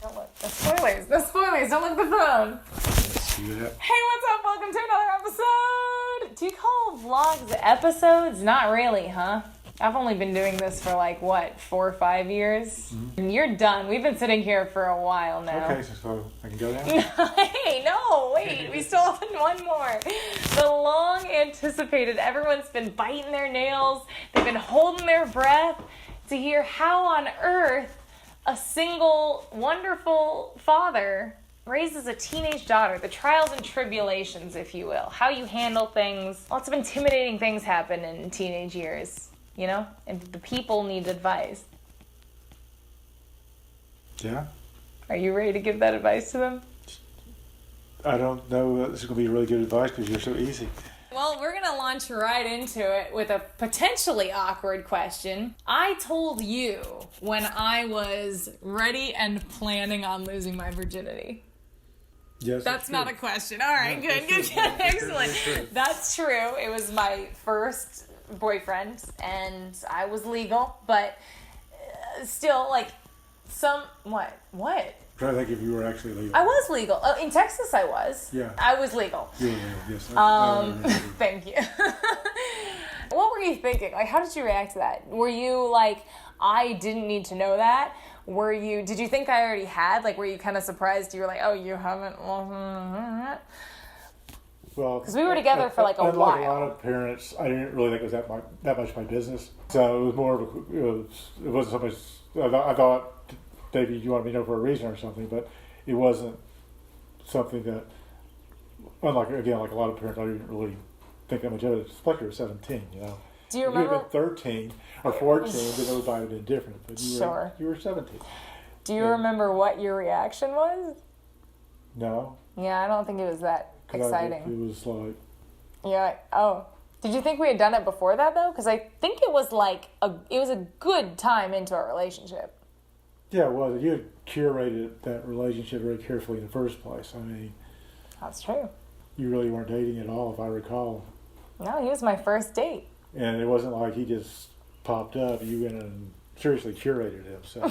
Don't look. The spoilers. The spoilers. Don't look at the phone. Hey, what's up? Welcome to another episode. Do you call vlogs episodes? Not really, huh? I've only been doing this for 4 or 5 years. Mm-hmm. And you're done. We've been sitting here for a while now. Okay, so I can go now? Hey, no, wait. We still have one more. The long anticipated, everyone's been biting their nails. They've been holding their breath to hear how on earth a single, wonderful father raises a teenage daughter, the trials and tribulations, if you will, how you handle things. Lots of intimidating things happen in teenage years, you know, and the people need advice. Yeah. Are you ready to give that advice to them? I don't know. This is going to be really good advice because you're so easy. Well, we're going to launch right into it with a potentially awkward question. I told you when I was ready and planning on losing my virginity. Yes, that's not a question. All right, no, good. Excellent. That's true. It was my first boyfriend, and I was legal, but still, what? I'm trying to think if you were actually legal. I was legal. In Texas, I was. Yeah. I was legal. You were legal, yes. Thank you. What were you thinking? How did you react to that? Were you I didn't need to know that? Did you think I already had? Were you kind of surprised? You were like, oh, you haven't? Well, because we were together for a while. Like a lot of parents, I didn't really think it was that much my business. So it was more of it wasn't so much, I thought, maybe you wanted me to know for a reason or something, but it wasn't something that, unlike, again, like a lot of parents, I didn't really think that much of it, especially you were 17, you know. Do you remember? If you had been 13 or 14, then it might have been different, but you were 17. Do you remember what your reaction was? No. Yeah, I don't think it was that exciting. It was like... Yeah, oh. Did you think we had done it before that, though? Because I think it was it was a good time into our relationship. Yeah, well, you had curated that relationship very carefully in the first place. I mean... That's true. You really weren't dating at all, if I recall. No, he was my first date. And it wasn't like he just popped up. You went and seriously curated him. So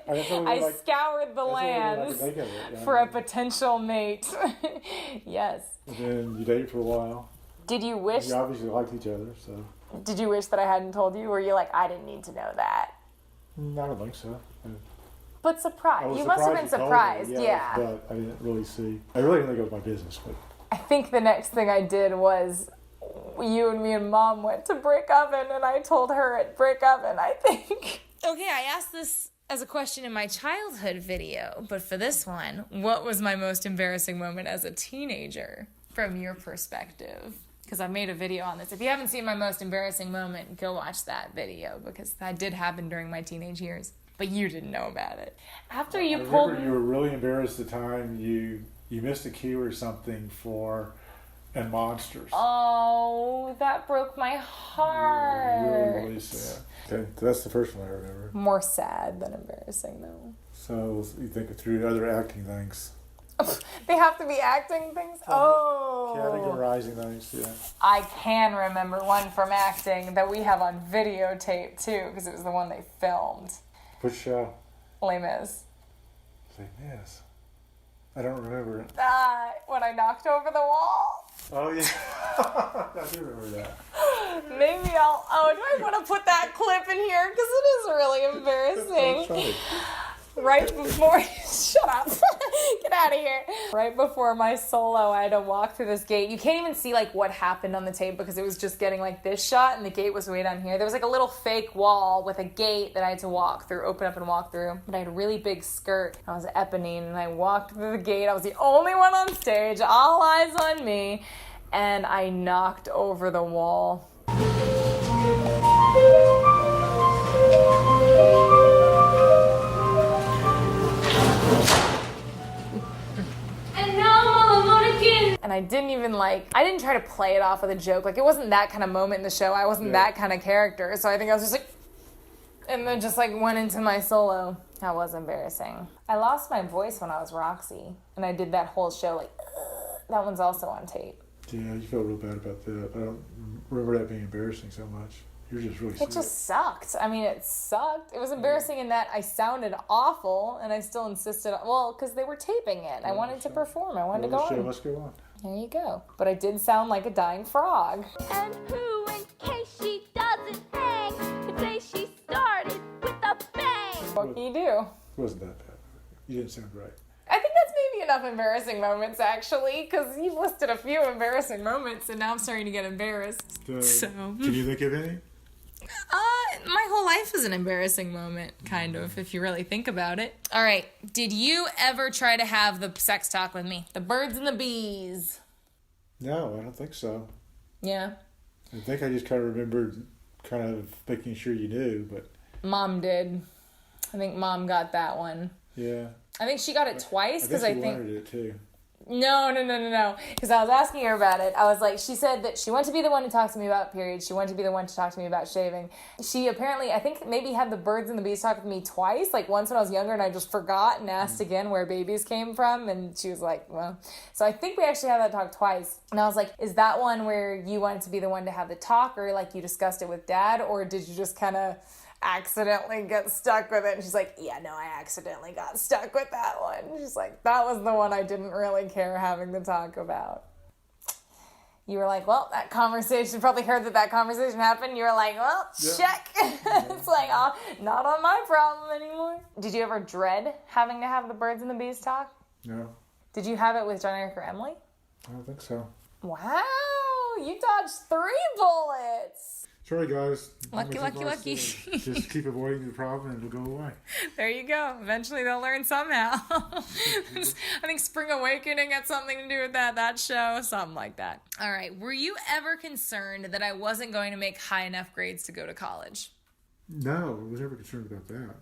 I scoured the lands for a potential mate. Yes. And then you dated for a while. Did you wish... You obviously liked each other, so... Did you wish that I hadn't told you? Or were you like, I didn't need to know that? I don't think so. But surprised. You must have been surprised, yeah. But I didn't really see... I really didn't think it was my business, but... I think the next thing I did was... You and me and Mom went to Brick Oven, and I told her at Brick Oven, I think. Okay, I asked this as a question in my childhood video, but for this one, what was my most embarrassing moment as a teenager from your perspective? Because I made a video on this. If you haven't seen my most embarrassing moment, go watch that video, because that did happen during my teenage years. But you didn't know about it. After you pulled... I remember you were really embarrassed the time you missed a cue or something for... And Monsters. Oh, that broke my heart. Really, really sad. Okay, that's the first one I remember. More sad than embarrassing, though. So you think through other acting things. They have to be acting things? Oh. Categorizing things, yeah. I can remember one from acting that we have on videotape, too, because it was the one they filmed. Which show? Les Mis. Les Mis. I don't remember it. When I knocked over the wall. Oh, yeah. I do remember that. Maybe do I want to put that clip in here? Because it is really embarrassing. That's Right before... Shut up. Get out of here. Right before my solo, I had to walk through this gate. You can't even see, what happened on the tape because it was just getting, this shot, and the gate was way down here. There was, a little fake wall with a gate that I had to walk through, open up and walk through. But I had a really big skirt. I was Eponine, and I walked through the gate. I was the only one on stage, all eyes on me, and I knocked over the wall. And I didn't even I didn't try to play it off with a joke. It wasn't that kind of moment in the show. I wasn't that kind of character. So I think I was just and then just went into my solo. That was embarrassing. I lost my voice when I was Roxy. And I did that whole show that one's also on tape. Yeah, you felt real bad about that. I don't remember that being embarrassing so much. You're just really It sick. just sucked. I mean, it sucked. It was embarrassing in that I sounded awful, and I still insisted on, well, because they were taping it. I wanted to perform. I wanted to go on. Let's go on. There you go. But I did sound like a dying frog. And who, in case she doesn't hang, could say she started with a bang. What can you do? It wasn't that bad. You didn't sound right. I think that's maybe enough embarrassing moments, actually, because you've listed a few embarrassing moments, and now I'm starting to get embarrassed. So. Can you think of any? My whole life is an embarrassing moment, kind of, if you really think about it. All right. Did you ever try to have the sex talk with me? The birds and the bees. No, I don't think so. Yeah. I think I just kind of remembered kind of making sure you knew, but... Mom did. I think Mom got that one. Yeah. I think she got it twice, because I think... wanted it, too. No. Because I was asking her about it. I was like, she said that she wanted to be the one to talk to me about periods. She wanted to be the one to talk to me about shaving. She apparently, I think, maybe had the birds and the bees talk with me twice. Like once when I was younger and I just forgot and asked again where babies came from. And she was like, well. So I think we actually had that talk twice. And I was like, is that one where you wanted to be the one to have the talk, or like you discussed it with Dad? Or did you just kind of accidentally get stuck with it? And she's like, yeah, no, I accidentally got stuck with that one. She's like, that was the one I didn't really care having to talk about. You were like, well, that conversation, probably heard that conversation happened. You were like, well, check. It's like, oh, not on my problem anymore. Did you ever dread having to have the birds and the bees talk? No. Did you have it with John, Eric, or Emily? I don't think so. Wow, you dodged 3 bullets. Sorry, guys. Lucky. Just keep avoiding the problem and it'll go away. There you go. Eventually they'll learn somehow. I think Spring Awakening had something to do with that show, something like that. All right. Were you ever concerned that I wasn't going to make high enough grades to go to college? No, I was never concerned about that.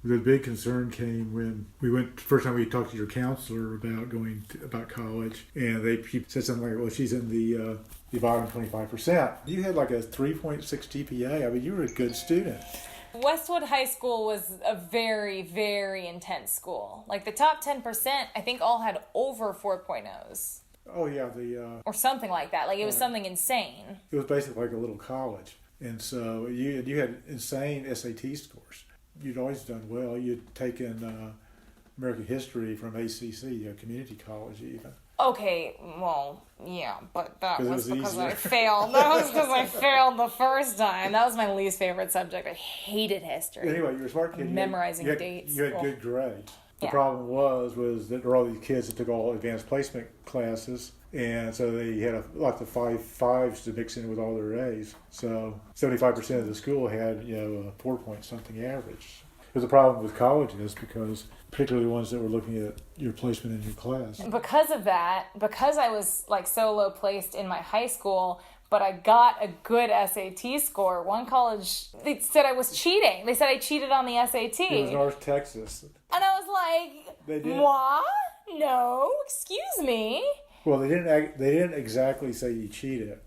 The big concern came when we went, first time we talked to your counselor about college, and he said something like, well, she's in the bottom 25%. You had like a 3.6 GPA. I mean, you were a good student. Westwood High School was a very, very intense school. Like the top 10%, I think all had over 4.0s. Oh, yeah. Or something like that. Like it was something insane. It was basically like a little college. And so you had insane SAT scores. You'd always done well. You'd taken American history from ACC, community college even. Okay, well, yeah, but that was because easier. I failed. That was because I failed the first time. That was my least favorite subject. I hated history. Anyway, you were a smart kid. Memorizing dates. You had good grades. The Yeah. problem was that there were all these kids that took all advanced placement classes, and so they had lots of 5.5s to mix in with all their A's. So 75% of the school had a 4-point-something average. It was a problem with colleges because particularly ones that were looking at your placement in your class. Because of that, because I was like so low placed in my high school, but I got a good SAT score. One college, they said I was cheating. They said I cheated on the SAT. It was North Texas. And I was like, what? No, excuse me. Well, they didn't exactly say you cheated.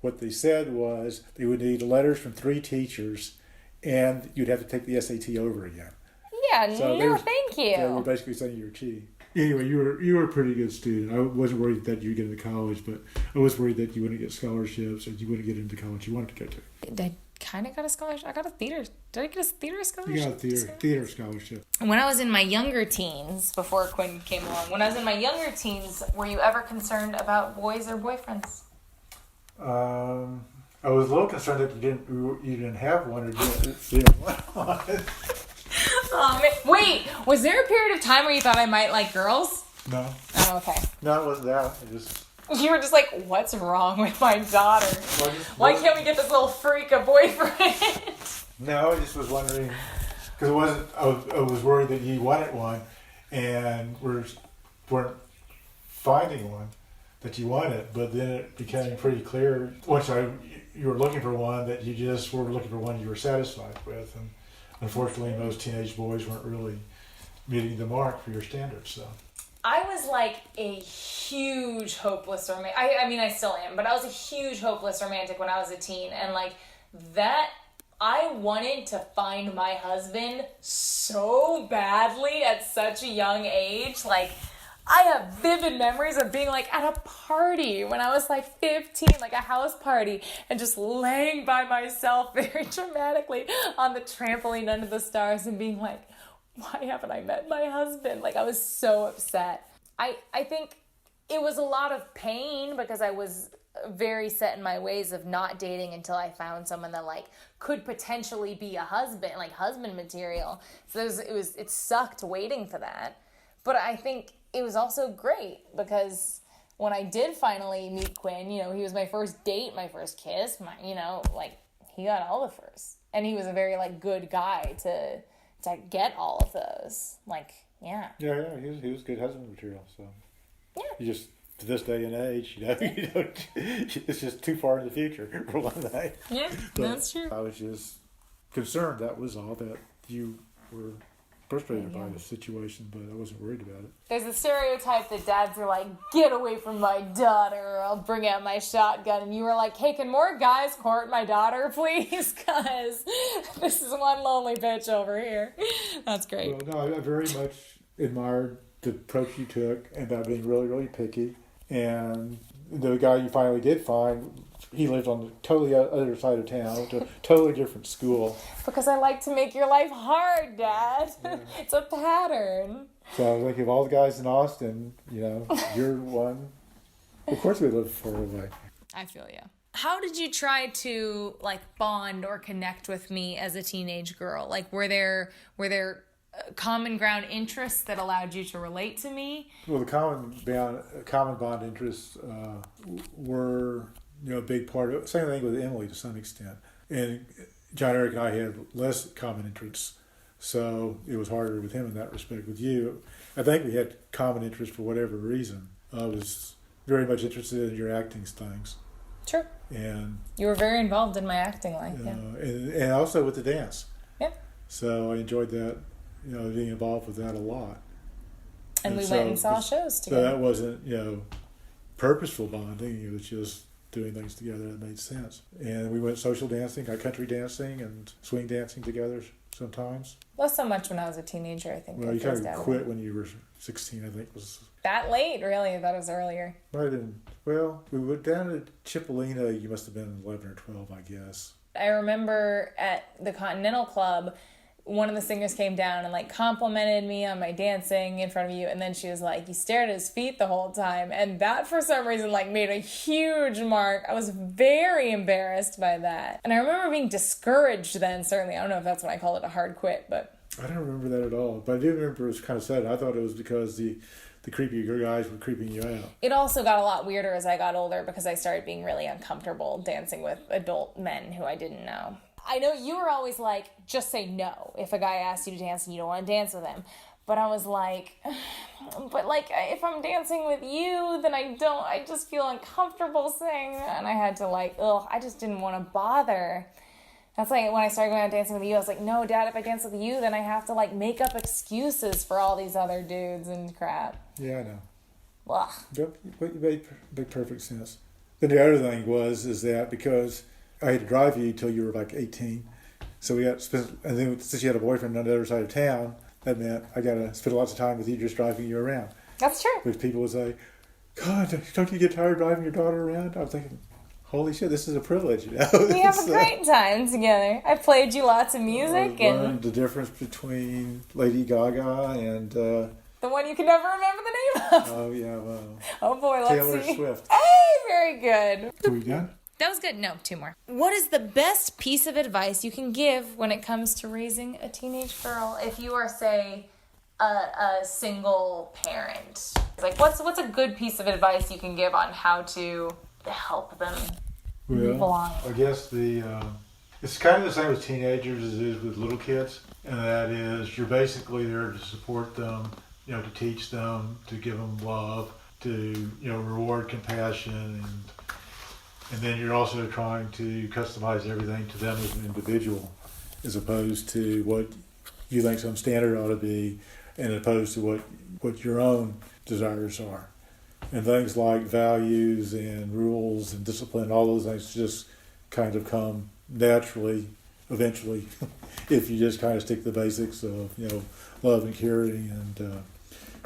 What they said was they would need letters from 3 teachers, and you'd have to take the SAT over again. Yeah, so thank you. They were basically saying you were cheating. Anyway, you were a pretty good student. I wasn't worried that you'd get into college, but I was worried that you wouldn't get scholarships or you wouldn't get into college you wanted to go to. I kind of got a scholarship. I got a theater. Did I get a theater scholarship? You got a theater scholarship. When I was in my younger teens, before Quinn came along, when I was in my younger teens, were you ever concerned about boys or boyfriends? I was a little concerned that you didn't have one or didn't want one. Oh, man. Wait, was there a period of time where you thought I might like girls? No. Oh, okay. No, it wasn't that. You were just like, what's wrong with my daughter? Why can't we get this little freak a boyfriend? No, I just was wondering, because it wasn't. I was worried that you wanted one, and weren't finding one that you wanted. But then it became pretty clear once you were looking for one that you just were looking for one you were satisfied with, and unfortunately, most teenage boys weren't really meeting the mark for your standards. So I was like a huge hopeless romantic. I mean, I still am, but I was a huge hopeless romantic when I was a teen, and like that. I wanted to find my husband so badly at such a young age. Like, I have vivid memories of being like at a party when I was like 15, like a house party, and just laying by myself very dramatically on the trampoline under the stars and being like, why haven't I met my husband? Like, I was so upset. I think it was a lot of pain because I was very set in my ways of not dating until I found someone that like could potentially be a husband, like husband material. So it sucked waiting for that. But I think it was also great because when I did finally meet Quinn, you know, he was my first date, my first kiss, you know, like he got all the firsts. And he was a very like good guy to get all of those. Like, yeah. Yeah, he was good husband material, so. Yeah. You just, to this day and age, you know, it's just too far in the future for one day. Yeah, that's true. I was just concerned, that was all, that you were frustrated by the situation, but I wasn't worried about it. There's a stereotype that dads are like, get away from my daughter or I'll bring out my shotgun. And you were like, hey, can more guys court my daughter, please? Because this is one lonely bitch over here. That's great. Well, no, I very much admired the approach you took about being really, really picky. And the guy you finally did find, he lived on the totally other side of town, went to a totally different school. Because I like to make your life hard, Dad. Yeah. It's a pattern. So I was like, of all the guys in Austin, you know, you're one. Of course we live far away. I feel you. How did you try to like bond or connect with me as a teenage girl? Like, were there common ground interests that allowed you to relate to me? Well, the common bond interests were, you know, a big part of it. Same thing with Emily to some extent. And John Eric and I had less common interests, so it was harder with him in that respect. With you, I think we had common interests for whatever reason. I was very much interested in your acting things. Sure. And you were very involved in my acting life, yeah. And also with the dance. Yeah. So I enjoyed that, you know, being involved with that a lot. And we went and saw shows together. So that wasn't, you know, purposeful bonding. It was just doing things together that made sense. And we went social dancing, country dancing, and swing dancing together sometimes. Not so much when I was a teenager, I think. Well, you kind of quit when you were 16, I think. Was that late, really? I thought it was earlier. Might have been. Well, we went down to Cipollina. You must have been 11 or 12, I guess. I remember at the Continental Club, one of the singers came down and like complimented me on my dancing in front of you, and then she was like, you stared at his feet the whole time, and that for some reason like made a huge mark. I was very embarrassed by that, and I remember being discouraged then. Certainly, I don't know if that's when I called it a hard quit, but I don't remember that at all, but I do remember it was kind of sad. I thought it was because the creepy guys were creeping you out. It also got a lot weirder as I got older because I started being really uncomfortable dancing with adult men who I didn't know. I know you were always like, just say no if a guy asks you to dance and you don't want to dance with him. But I was like, but like, if I'm dancing with you, then I just feel uncomfortable saying that. And I had to like, I just didn't want to bother. That's like when I started going out dancing with you, I was like, no, Dad, if I dance with you, then I have to like make up excuses for all these other dudes and crap. Yeah, I know. Ugh. Yep, it made perfect sense. Then the other thing is that because I had to drive you till you were like 18, so and then since you had a boyfriend on the other side of town, that meant I got to spend lots of time with you just driving you around. That's true. Which people would say, God, don't you get tired of driving your daughter around? I'm thinking, holy shit, this is a privilege, you know? We have a great time together. I played you lots of music. I learned the difference between Lady Gaga and... the one you can never remember the name of. Oh, yeah, well... Oh, boy, let's Taylor see. Swift. Hey, very good. Are we done? That was good. No, 2 more. What is the best piece of advice you can give when it comes to raising a teenage girl? If you are, say, a single parent, like what's a good piece of advice you can give on how to help them move along? I guess it's kind of the same with teenagers as it is with little kids, and that is you're basically there to support them, you know, to teach them, to give them love, to, you know, reward compassion, and then you're also trying to customize everything to them as an individual, as opposed to what you think some standard ought to be, and opposed to what your own desires are. And things like values and rules and discipline, all those things just kind of come naturally, eventually, if you just kind of stick to the basics of, you know, love and caring and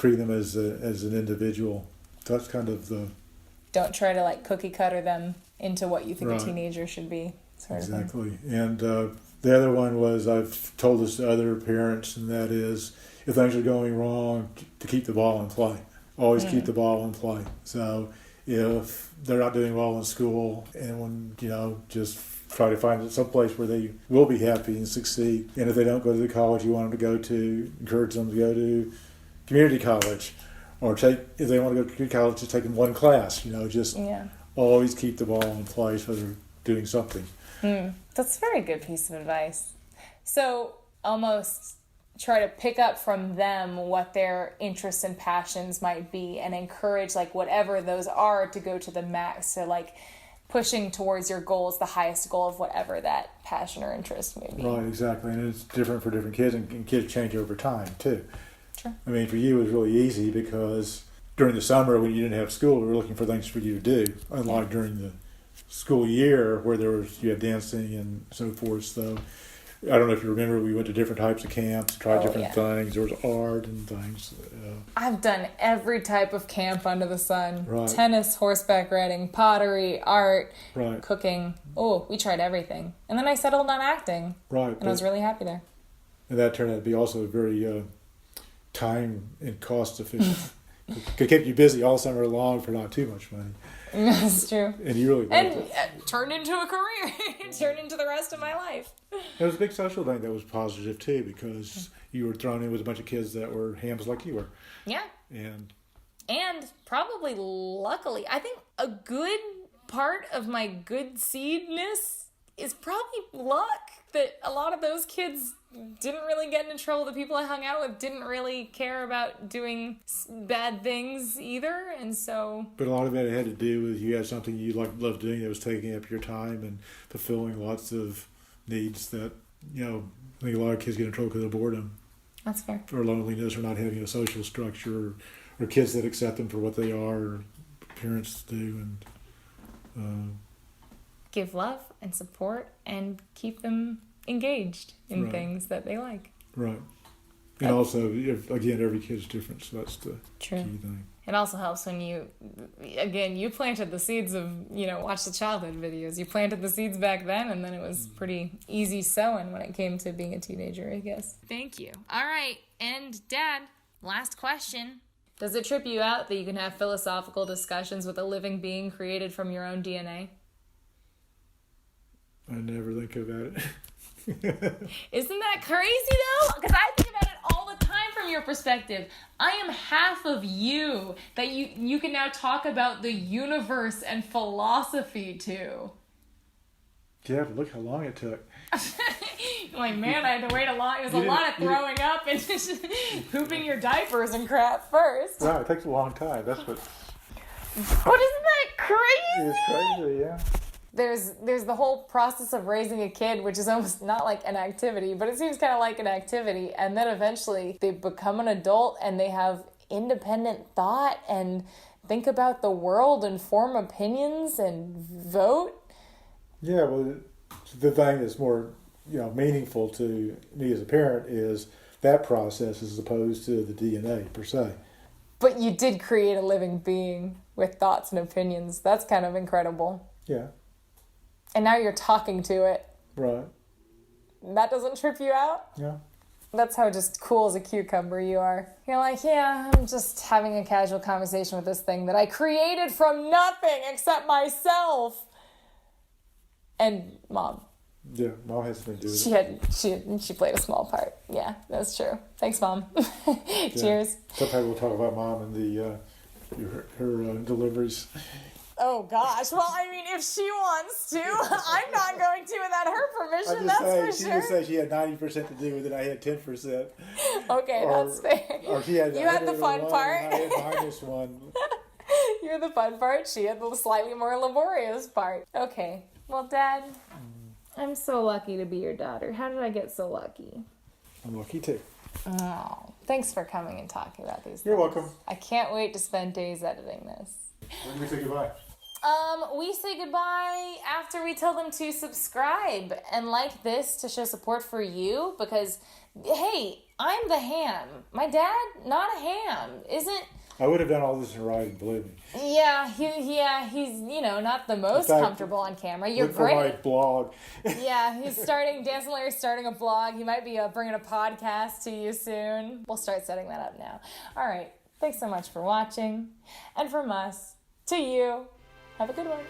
treat them as an individual. That's kind of the... Don't try to like cookie cutter them into what you think Right. a teenager should be. Sort of thing. Exactly. And the other one was, I've told this to other parents, and that is, if things are going wrong, to keep the ball in play. Always keep the ball in play. So if they're not doing well in school, and when, just try to find some place where they will be happy and succeed. And if they don't go to the college you want them to go to, encourage them to go to community college. Or if they want to go to community college, just take them one class. Just always keep the ball in play so they're doing something. That's a very good piece of advice. So almost try to pick up from them what their interests and passions might be and encourage like whatever those are to go to the max. So like pushing towards your goals, the highest goal of whatever that passion or interest may be. Right, exactly. And it's different for different kids, and kids change over time too. Sure. I mean, for you it was really easy because during the summer when you didn't have school, we were looking for things for you to do. Unlike during the school year where you had dancing and so forth. So I don't know if you remember, we went to different types of camps, tried different things. There was art and things. I've done every type of camp under the sun. Right. Tennis, horseback riding, pottery, art, Right. cooking. Oh, we tried everything. And then I settled on acting. Right. And I was really happy there. And that turned out to be also very time and cost efficient. Could keep you busy all summer long for not too much money. That's true. And you really liked it. Turned into a career. Turned into the rest of my life. It was a big social thing that was positive too, because you were thrown in with a bunch of kids that were hams like you were. Yeah. And probably luckily, I think a good part of my good seedness is probably luck that a lot of those kids didn't really get into trouble. The people I hung out with didn't really care about doing bad things either, and so... But a lot of it had to do with you had something you loved doing that was taking up your time and fulfilling lots of needs that, I think a lot of kids get in trouble because of boredom. That's fair. Or loneliness, or not having a social structure, or kids that accept them for what they are, or parents do, and... give love and support and keep them engaged in Right. things that they like. Right. And also, again, every kid's different, so that's the True. key thing. It also helps when you planted the seeds of, watch the childhood videos. You planted the seeds back then, and then it was pretty easy sowing when it came to being a teenager, I guess. Thank you. All right. And Dad, last question. Does it trip you out that you can have philosophical discussions with a living being created from your own DNA? I never think about it. Isn't that crazy though? Because I think about it all the time from your perspective. I am half of you that you can now talk about the universe and philosophy to. Yeah, but look how long it took. Like, man, I had to wait a lot. It was a lot of throwing up and just pooping your diapers and crap first. Right, it takes a long time. That's what... But isn't that crazy? It's crazy, yeah. There's the whole process of raising a kid, which is almost not like an activity, but it seems kind of like an activity. And then eventually they become an adult and they have independent thought and think about the world and form opinions and vote. Yeah, well, the thing that's more, meaningful to me as a parent is that process as opposed to the DNA per se. But you did create a living being with thoughts and opinions. That's kind of incredible. Yeah. And now you're talking to it. Right. That doesn't trip you out? Yeah. That's how just cool as a cucumber you are. You're like, yeah, I'm just having a casual conversation with this thing that I created from nothing except myself. And Mom. Yeah, Mom has something to do with it. She played a small part. Yeah, that's true. Thanks, Mom. Cheers. Sometimes we'll talk about Mom and her deliveries. Oh, gosh. Well, I mean, if she wants to, I'm not going to without her permission, I'm that's just saying, for she sure. just said she had 90% to do with it. I had 10%. Okay, that's fair. Or she had You had the fun part. I had -1. You're the fun part. She had the slightly more laborious part. Okay. Well, Dad, I'm so lucky to be your daughter. How did I get so lucky? I'm lucky too. Oh, thanks for coming and talking about these You're things. welcome. I can't wait to spend days editing this. When do we say goodbye? We say goodbye after we tell them to subscribe and like this to show support for you because, hey, I'm the ham. My dad, not a ham, isn't... I would have done all this in writing, believe me. Yeah, he's, not the most comfortable on camera. You're look great. For my blog. Yeah, Dance and Larry's starting a blog. He might be bringing a podcast to you soon. We'll start setting that up now. All right, thanks so much for watching. And from us to you, have a good one.